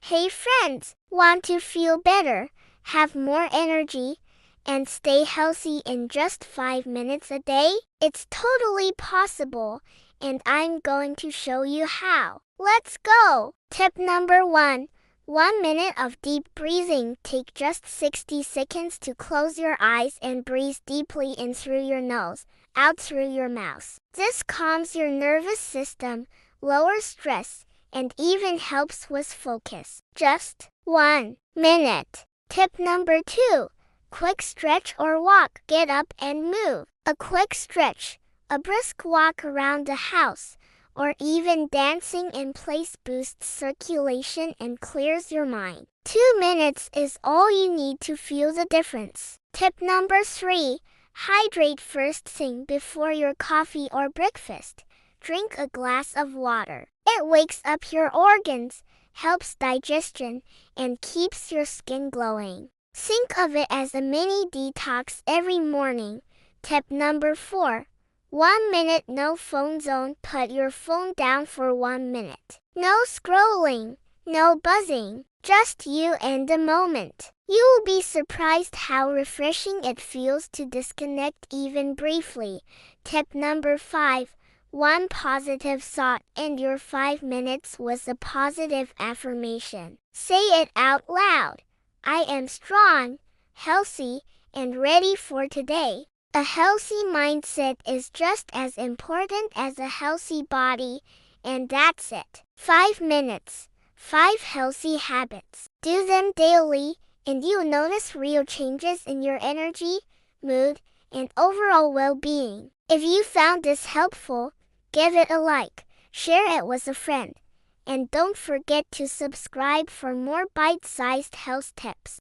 Hey friends, want to feel better, have more energy, and stay healthy in just 5 minutes a day? It's totally possible, and I'm going to show you how. Let's go! Tip number 1. 1 minute of deep breathing. Take just 60 seconds to close your eyes and breathe deeply in through your nose, out through your mouth. This calms your nervous system, lowers stress, and even helps with focus. Just 1 minute. Tip number 2. Quick stretch or walk. Get up and move. A quick stretch, a brisk walk around the house, or even dancing in place boosts circulation and clears your mind. 2 minutes is all you need to feel the difference. Tip number 3. Hydrate first thing before your coffee or breakfast. Drink a glass of water. It wakes up your organs, helps digestion, and keeps your skin glowing. Think of it as a mini detox every morning. Tip number 4. 1 minute no phone zone. Put your phone down for 1 minute. No scrolling, no buzzing, just you and the moment. You will be surprised how refreshing it feels to disconnect even briefly. Tip number 5. 1 positive thought. End your 5 minutes with a positive affirmation. Say it out loud. I am strong, healthy, and ready for today. A healthy mindset is just as important as a healthy body, and that's it. 5 minutes, 5 healthy habits. Do them daily, and you'll notice real changes in your energy, mood, and overall well-being. If you found this helpful, give it a like, share it with a friend, and don't forget to subscribe for more bite-sized health tips.